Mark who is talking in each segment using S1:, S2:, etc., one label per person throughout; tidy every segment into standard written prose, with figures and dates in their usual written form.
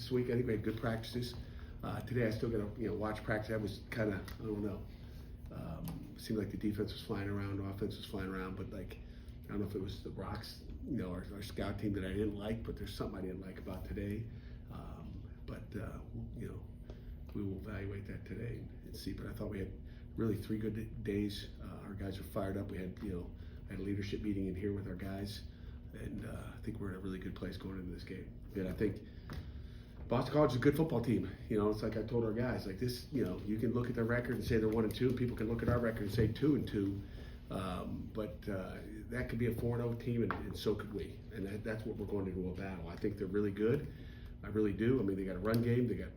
S1: this week. I think we had good practices. Today I still got to watch practice. I was kind of, I don't know. Seemed like the defense was flying around, offense was flying around, but like I don't know if it was the Rocks, our scout team that I didn't like, but there's something I didn't like about today. We will evaluate that today and see. But I thought we had really 3 good days. Our guys are fired up. We had I had a leadership meeting in here with our guys, and I think we're in a really good place going into this game. And I think Boston College is a good football team. It's like I told our guys, like this, you can look at their record and say they're 1-2. People can look at our record and say 2-2. But that could be a 4-0 team, and so could we. And that's what we're going into a battle. I think they're really good. I really do. I mean, they got a run game. They got,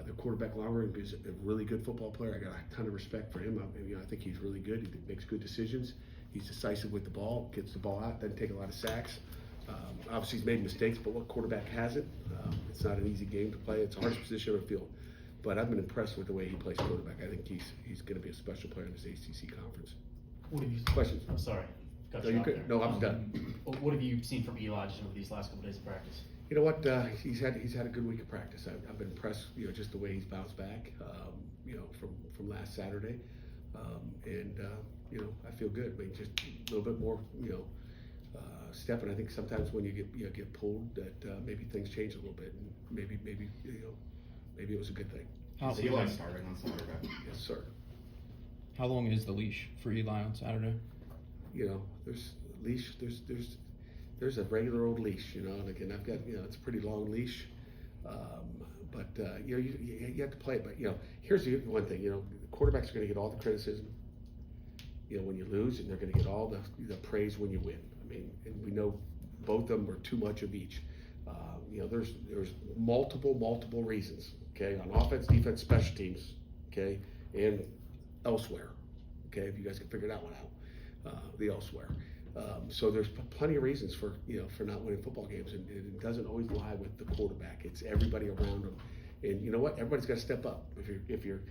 S1: their quarterback Longer is a really good football player. I got a ton of respect for him. I think he's really good. He makes good decisions. He's decisive with the ball, gets the ball out, doesn't take a lot of sacks. Obviously, he's made mistakes, but what quarterback hasn't? It's not an easy game to play. It's the hardest position on the field. But I've been impressed with the way he plays quarterback. I think he's going to be a special player in this ACC conference.
S2: What have you?
S1: Questions?
S2: I'm sorry.
S1: No, you could. No, I'm done.
S2: What have you seen from Eli just over these last couple days of practice?
S1: You know what? He's had a good week of practice. I've been impressed. Just the way he's bounced back. From last Saturday, I feel good. I mean, just a little bit more. Step. And I think sometimes when you get pulled, that maybe things change a little bit, and maybe it was a good thing.
S3: How's Eli starting on Saturday?
S1: Yes, sir.
S4: How long is the leash for Eli on Saturday?
S1: There's leash. There's a regular old leash. And again, I've got it's a pretty long leash. But you have to play it. But here's the one thing. Quarterbacks are going to get all the criticism. When you lose, and they're going to get all the praise when you win. I mean, and we know both of them are too much of each. There's multiple reasons. Okay, on offense, defense, special teams. Okay, and elsewhere. Okay, if you guys can figure that one out, the elsewhere. So there's plenty of reasons for not winning football games, and it doesn't always lie with the quarterback. It's everybody around them, and you know what? Everybody's got to step up. If you're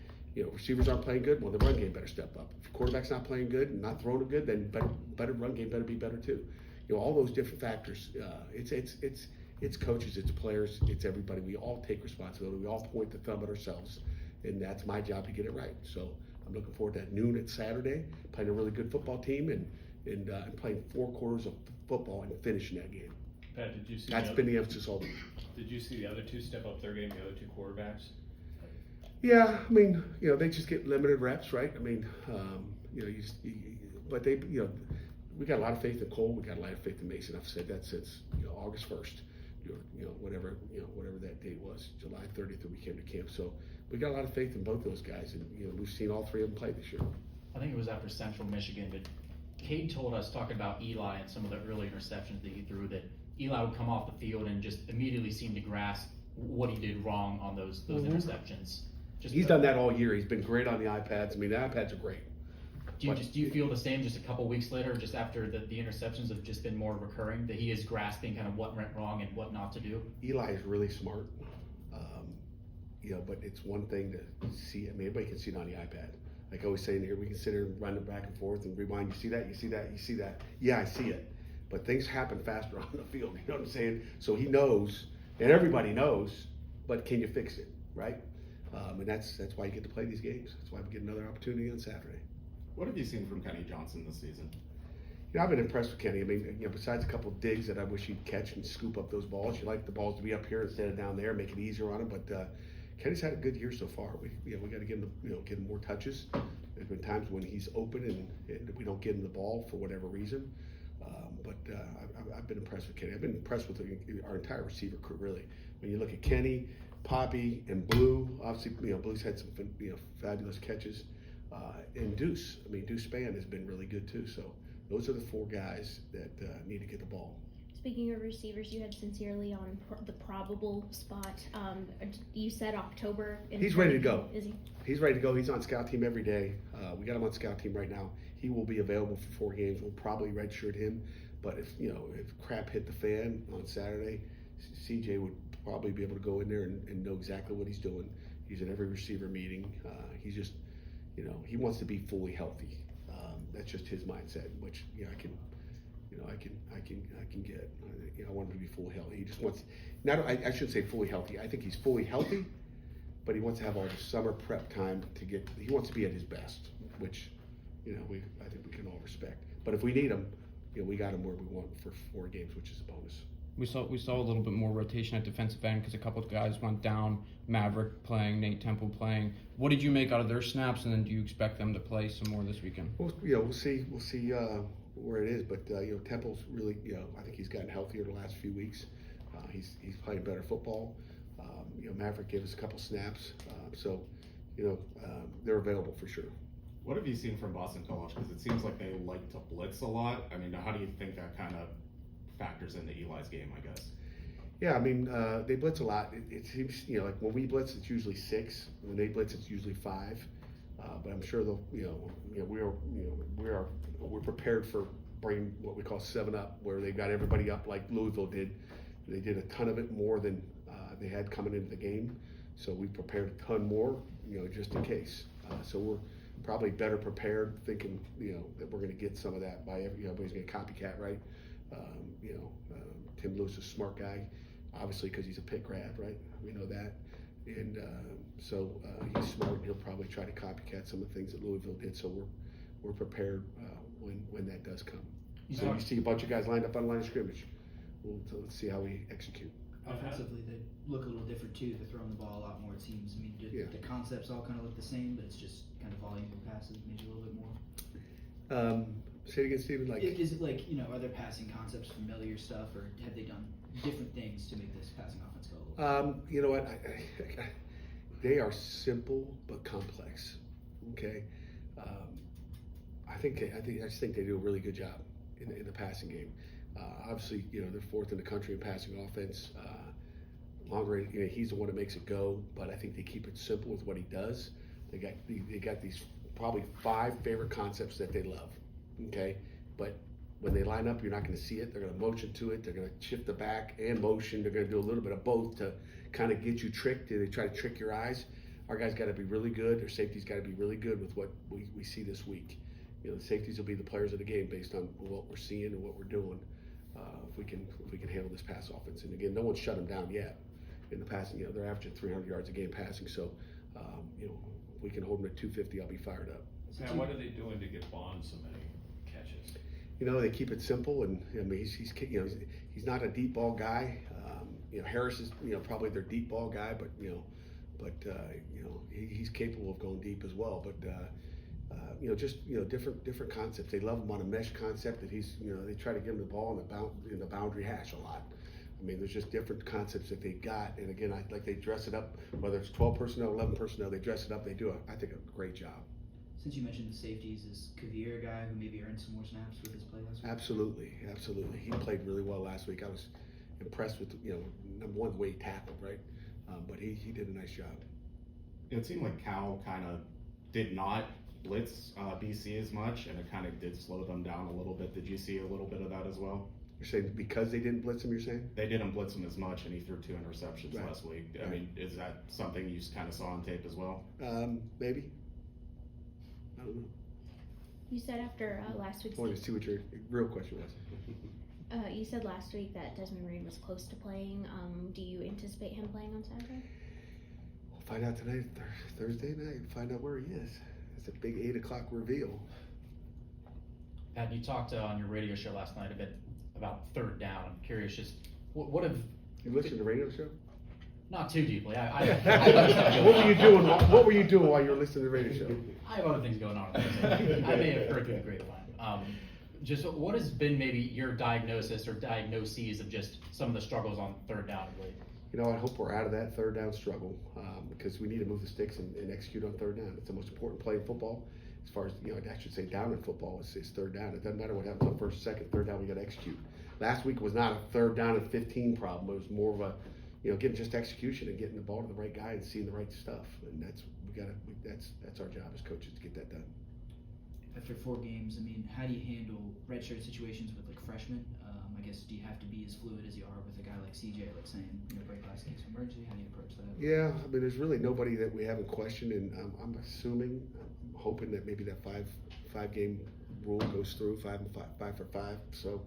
S1: receivers aren't playing good, well, the run game better step up. If quarterback's not playing good and not throwing it good, then better run game better be better too. All those different factors. It's coaches, it's players, it's everybody. We all take responsibility. We all point the thumb at ourselves, and that's my job to get it right. So I'm looking forward to that noon at Saturday, playing a really good football team, and playing 4 quarters of football and finishing that game.
S5: Pat, did you see?
S1: That's been the emphasis all week.
S5: Did you see the other 2 step up their game? The other 2 quarterbacks.
S1: Yeah, I mean, they just get limited reps, right? I mean, but they, we got a lot of faith in Cole. We got a lot of faith in Mason. I've said that since August 1st, whatever that date was, July 30th that we came to camp. So we got a lot of faith in both those guys, and we've seen all 3 of them play this year.
S2: I think it was after Central Michigan, but Cade told us, talking about Eli and some of the early interceptions that he threw, that Eli would come off the field and just immediately seem to grasp what he did wrong on those interceptions.
S1: He's done that all year. He's been great on the iPads. I mean, the iPads are great.
S2: Do you feel the same just a couple weeks later, just after the interceptions have just been more recurring, that he is grasping kind of what went wrong and what not to do?
S1: Eli is really smart, but it's one thing to see. I mean, everybody can see it on the iPad. Like I always say in here, we can sit here and run it back and forth and rewind. You see that? You see that? You see that? Yeah, I see it. But things happen faster on the field. You know what I'm saying? So he knows, and everybody knows. But can you fix it? Right? And that's why you get to play these games. That's why we get another opportunity on Saturday.
S3: What have you seen from Kenny Johnson this season?
S1: I've been impressed with Kenny. I mean, besides a couple of digs that I wish he'd catch and scoop up those balls, you like the balls to be up here instead of down there, make it easier on him. But Kenny's had a good year so far. We got to give him more touches. There's been times when he's open and we don't get him the ball for whatever reason. But I've been impressed with Kenny. I've been impressed with our entire receiver crew, really. When you look at Kenny, Poppy, and Blue, obviously, Blue's had some fabulous catches. And Deuce. I mean, Deuce Spann has been really good too. So those are the 4 guys that need to get the ball.
S6: Speaking of receivers, you had Sincerely on the probable spot. You said October.
S1: He's ready to go.
S6: Is he?
S1: He's ready to go. He's on scout team every day. We got him on scout team right now. He will be available for 4 games. We'll probably redshirt him. But if crap hit the fan on Saturday, CJ would probably be able to go in there and know exactly what he's doing. He's at every receiver meeting. He's just, he wants to be fully healthy. That's just his mindset, which I can, I can get. I want him to be fully healthy. He just wants, I shouldn't say fully healthy. I think he's fully healthy, but he wants to have all the summer prep time to get. He wants to be at his best, which, I think we can all respect. But if we need him, we got him where we want for 4 games, which is a bonus.
S4: We saw a little bit more rotation at defensive end because a couple of guys went down. Maverick playing, Nate Temple playing. What did you make out of their snaps, and then do you expect them to play some more this weekend?
S1: Well, we'll see where it is, but Temple's really, I think he's gotten healthier the last few weeks. He's playing better football. Maverick gave us a couple snaps, so they're available for sure.
S3: What have you seen from Boston College? Because it seems like they like to blitz a lot. I mean, how do you think that kind of factors into Eli's game, I guess?
S1: Yeah, I mean, they blitz a lot. It seems, like when we blitz, it's usually 6. When they blitz, it's usually 5. But I'm sure they'll, we're prepared for bringing what we call 7-up, where they've got everybody up like Louisville did. They did a ton of it, more than they had coming into the game. So we prepared a ton more, just in case. So we're probably better prepared, thinking, that we're going to get some of that by everybody's going to copycat, right? Tim Lewis is a smart guy, obviously, because he's a Pitt grad, right? We know that. And so he's smart, and he'll probably try to copycat some of the things that Louisville did. So we're prepared when that does come. So you see a bunch of guys lined up on the line of scrimmage. So let's see how we execute.
S7: Offensively, they look a little different too. They're throwing the ball a lot more, it seems. I mean, the concepts all kind of look the same, but it's just kind of volume of passes, maybe a little bit more.
S1: Say it again, Steven.
S7: Is it like, are their passing concepts familiar stuff, or have they done different things to make this passing offense go a little bit?
S1: You know what? They are simple but complex. Okay, I just think they do a really good job in the passing game. Obviously, they're 4th in the country in passing offense. Long range, he's the one that makes it go. But I think they keep it simple with what he does. They got these probably 5 favorite concepts that they love. Okay, but when they line up, you're not going to see it. They're going to motion to it. They're going to shift the back and motion. They're going to do a little bit of both to kind of get you tricked. They try to trick your eyes. Our guys got to be really good. Their safety's got to be really good with what we see this week. The safeties will be the players of the game based on what we're seeing and what we're doing. If we can handle this pass offense, and again, no one's shut them down yet in the passing. They're averaging 300 yards a game passing. So, if we can hold them at 250, I'll be fired up.
S5: Now, what are they doing to get Bond so many catches?
S1: They keep it simple, and I mean he's not a deep ball guy. Harris is probably their deep ball guy, but he's capable of going deep as well. But different concepts. They love him on a mesh concept that he's they try to give him the ball in the boundary hash a lot. I mean, there's just different concepts that they got, and again, they dress it up. Whether it's 12 personnel, 11 personnel, they dress it up. They do I think a great job.
S7: Since you mentioned the safeties, is Kavir a guy who maybe earned some more snaps with his play last week?
S1: Absolutely. He played really well last week. I was impressed with number one, the way he tackled, right? But he did a nice job.
S3: It seemed like Cal kind of did not blitz BC as much, and it kind of did slow them down a little bit. Did you see a little bit of that as well?
S1: You're saying because they didn't blitz him, you're saying?
S3: They didn't blitz him as much, and he threw 2 interceptions
S1: Right.
S3: last week. I
S1: Right.
S3: mean, is that something you kind of saw on tape as well?
S1: Maybe. I don't know.
S6: You said after last week's
S1: I wanted to see what your real question was.
S6: you said last week that Desmond Reed was close to playing. Do you anticipate him playing on Saturday?
S1: We'll find out tonight, Thursday night. Find out where he is. It's a big 8 o'clock reveal.
S2: Pat, you talked on your radio show last night a bit about 3rd down. I'm curious, just what have
S1: You listen to the radio show?
S2: not too deeply.
S1: What were you doing? What were you doing while you were listening to the radio show?
S2: I have other things going on. I may have heard through the grapevine. Just what has been maybe your diagnosis or diagnoses of just some of the struggles on 3rd down of late?
S1: I hope we're out of that 3rd down struggle because we need to move the sticks and execute on 3rd down. It's the most important play in football. As far as, I should say down in football, it's 3rd down. It doesn't matter what happens on 1st, 2nd, 3rd down, we got to execute. Last week was not a 3rd down and 15 problem. It was more of a, getting just execution and getting the ball to the right guy and seeing the right stuff. And that's our job as coaches to get that done.
S7: After 4 games, I mean, how do you handle redshirt situations with freshmen? I guess, do you have to be as fluid as you are with a guy like CJ, saying, break glass case of emergency? How do you approach that?
S1: Yeah, I mean, there's really nobody that we haven't questioned, and I'm hoping that maybe that five game rule goes through, 5 for 5. So,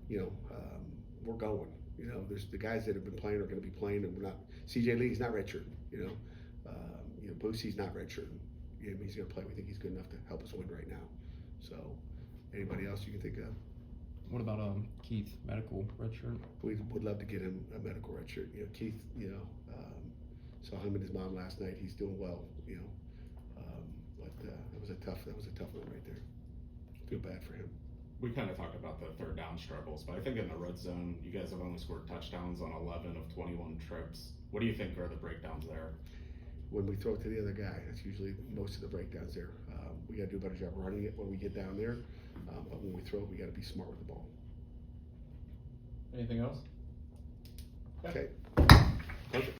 S1: we're going. There's the guys that have been playing are going to be playing, and we're not. CJ Lee's not redshirting. Boosie's not redshirting. He's going to play. We think he's good enough to help us win right now. So, anybody else you can think of?
S4: What about Keith, medical redshirt?
S1: We would love to get him a medical redshirt. Keith. Saw him and his mom last night. He's doing well. But that was a tough one right there. Feel bad for him.
S3: We kind of talked about the third down struggles, but I think in the red zone, you guys have only scored touchdowns on 11 of 21 trips. What do you think are the breakdowns there?
S1: When we throw it to the other guy, that's usually most of the breakdowns there. We got to do a better job running it when we get down there. But when we throw it, we got to be smart with the ball.
S5: Anything else?
S1: Okay. Perfect.